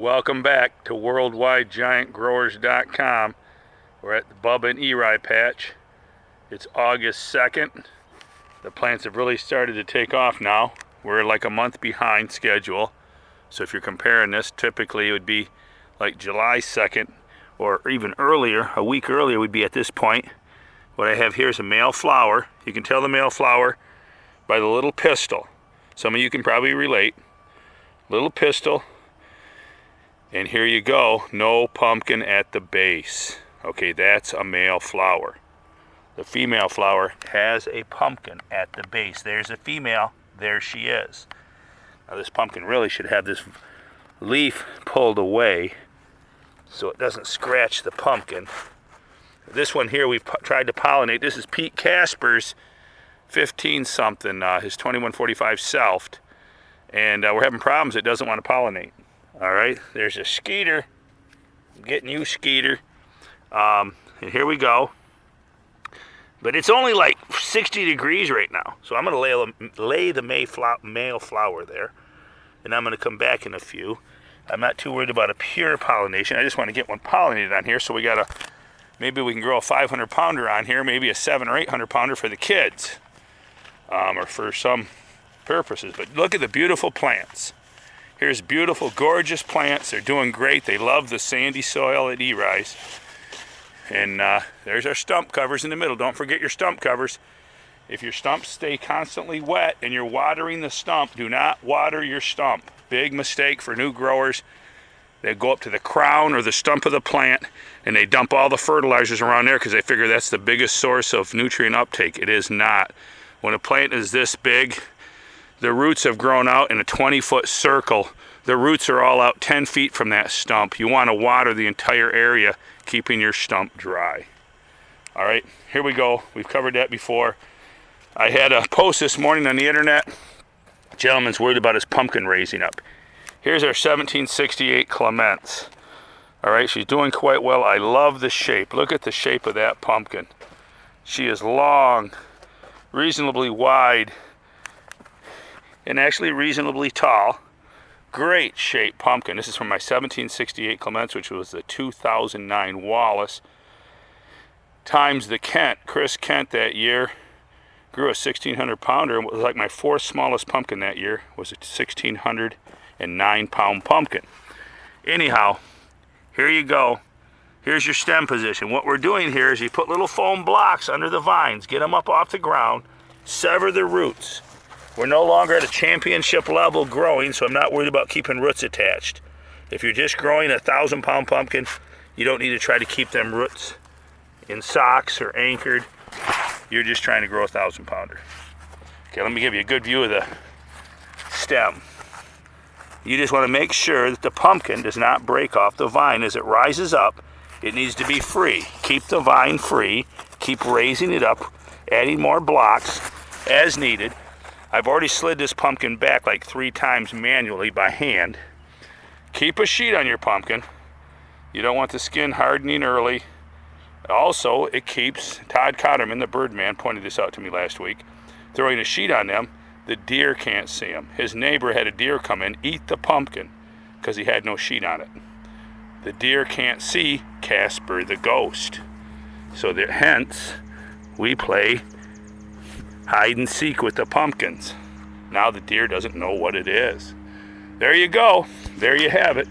Welcome back to worldwidegiantgrowers.com. We're at the Bubba and Eri patch. It's August 2nd. The plants have really started to take off now. We're like a month behind schedule. So if you're comparing this, typically it would be like July 2nd or even earlier, a week earlier we'd be at this point. What I have here is a male flower. You can tell the male flower by the little pistil. Some of you can probably relate. Little pistil. And here you go, no pumpkin at the base. Okay, that's a male flower. The female flower has a pumpkin at the base. There's a female, there she is. Now this pumpkin really should have this leaf pulled away so it doesn't scratch the pumpkin. This one here we've tried to pollinate. This is Pete Casper's 15-something, his 2145 Selfed. And we're having problems, it doesn't want to pollinate. All right, there's a skeeter. I'm getting you, skeeter. And here we go. But it's only like 60 degrees right now. So I'm going to lay the male flower there. And I'm going to come back in a few. I'm not too worried about a pure pollination. I just want to get one pollinated on here. So we got to, maybe we can grow a 500 pounder on here. Maybe a 700 or 800 pounder for the kids. Or for some purposes. But look at the beautiful plants. Here's beautiful, gorgeous plants. They're doing great. They love the sandy soil at Eri's. And there's our stump covers in the middle. Don't forget your stump covers. If your stumps stay constantly wet and you're watering the stump, do not water your stump. Big mistake for new growers. They go up to the crown or the stump of the plant and they dump all the fertilizers around there because they figure that's the biggest source of nutrient uptake. It is not. When a plant is this big, the roots have grown out in a 20-foot circle. The roots are all out 10 feet from that stump. You want to water the entire area, keeping your stump dry. All right, here we go. We've covered that before. I had a post this morning on the internet. A gentleman's worried about his pumpkin raising up. Here's our 1768 Clements. All right, she's doing quite well. I love the shape. Look at the shape of that pumpkin. She is long, reasonably wide, and actually reasonably tall. Great shaped pumpkin. This is from my 1768 Clements, which was the 2009 Wallace. Times the Kent. Chris Kent that year grew a 1600 pounder. It was like my fourth smallest pumpkin that year was a 1609 pound pumpkin. Anyhow, here you go. Here's your stem position. What we're doing here is you put little foam blocks under the vines, get them up off the ground, sever the roots. We're no longer at a championship level growing, so I'm not worried about keeping roots attached. If you're just growing a 1,000-pound pumpkin, you don't need to try to keep them roots in socks or anchored. You're just trying to grow a 1,000-pounder. Okay, let me give you a good view of the stem. You just want to make sure that the pumpkin does not break off the vine as it rises up. It needs to be free. Keep the vine free. Keep raising it up, adding more blocks as needed. I've already slid this pumpkin back like 3 times manually by hand. Keep a sheet on your pumpkin. You don't want the skin hardening early. Also, it keeps, Todd Cotterman, the Birdman, pointed this out to me last week, throwing a sheet on them, the deer can't see them. His neighbor had a deer come in, eat the pumpkin, because he had no sheet on it. The deer can't see Casper the ghost. So hence, we play hide and seek with the pumpkins. Now the deer doesn't know what it is. There you go. There you have it.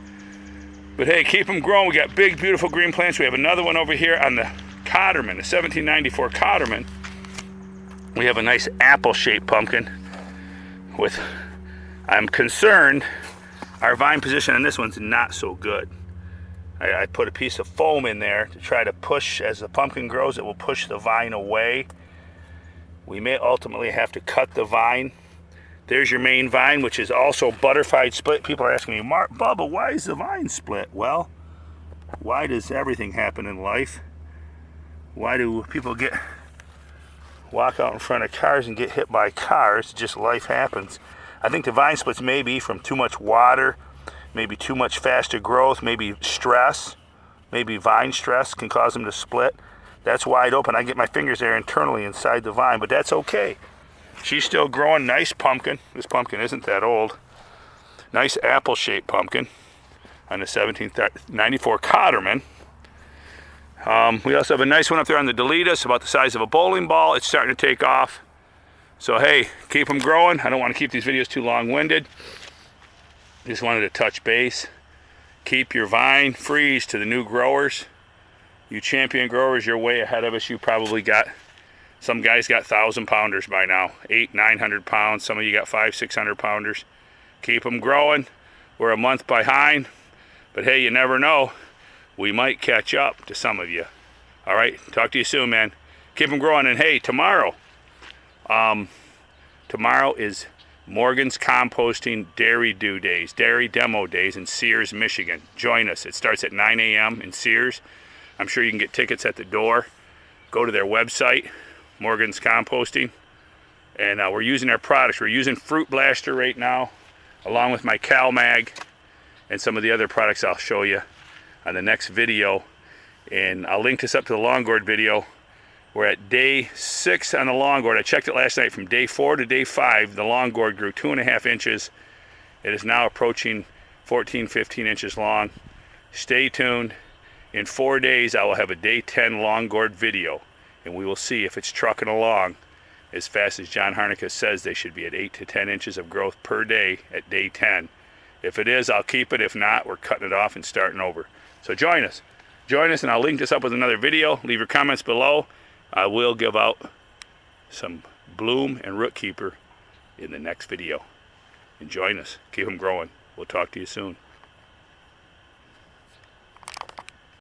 But hey, keep them growing. We got big, beautiful green plants. We have another one over here on the Cotterman, the 1794 Cotterman. We have a nice apple-shaped pumpkin with, I'm concerned, our vine position on this one's not so good. I put a piece of foam in there to try to push, as the pumpkin grows, it will push the vine away. We may ultimately have to cut the vine. There's your main vine, which is also butterfied split. People are asking me, Bubba, why is the vine split? Well, why does everything happen in life? Why do people walk out in front of cars and get hit by cars? Just life happens. I think the vine splits may be from too much water, maybe too much faster growth, maybe stress, maybe vine stress can cause them to split. That's wide open. I get my fingers there internally inside the vine, but that's okay. She's still growing. Nice pumpkin. This pumpkin isn't that old. Nice apple-shaped pumpkin. on the 1794 Cotterman. We also have a nice one up there on the Deletus, about the size of a bowling ball. It's starting to take off. So hey, keep them growing. I don't want to keep these videos too long-winded. Just wanted to touch base. Keep your vine freeze to the new growers. You champion growers, you're way ahead of us. You probably got, some guys got 1,000-pounders by now, 800-900 pounds. Some of you got 500-600 pounders. Keep them growing. We're a month behind, but hey, you never know. We might catch up to some of you. All right, talk to you soon, man. Keep them growing. And hey, tomorrow is Morgan's Composting Dairy Due Days, Dairy Demo Days in Sears, Michigan. Join us. It starts at 9 a.m. in Sears. I'm sure you can get tickets at the door. Go to their website, Morgan's Composting. And we're using their products. We're using Fruit Blaster right now, along with my CalMag and some of the other products I'll show you on the next video. And I'll link this up to the long gourd video. We're at day 6 on the long gourd. I checked it last night. From day 4 to day 5, the long gourd grew 2.5 inches. It is now approaching 14, 15 inches long. Stay tuned. In 4 days, I will have a day 10 long gourd video, and we will see if it's trucking along as fast as John Harnica says they should be, at 8 to 10 inches of growth per day at day 10. If it is, I'll keep it. If not, we're cutting it off and starting over. So join us. Join us, and I'll link this up with another video. Leave your comments below. I will give out some bloom and root keeper in the next video. And join us. Keep them growing. We'll talk to you soon.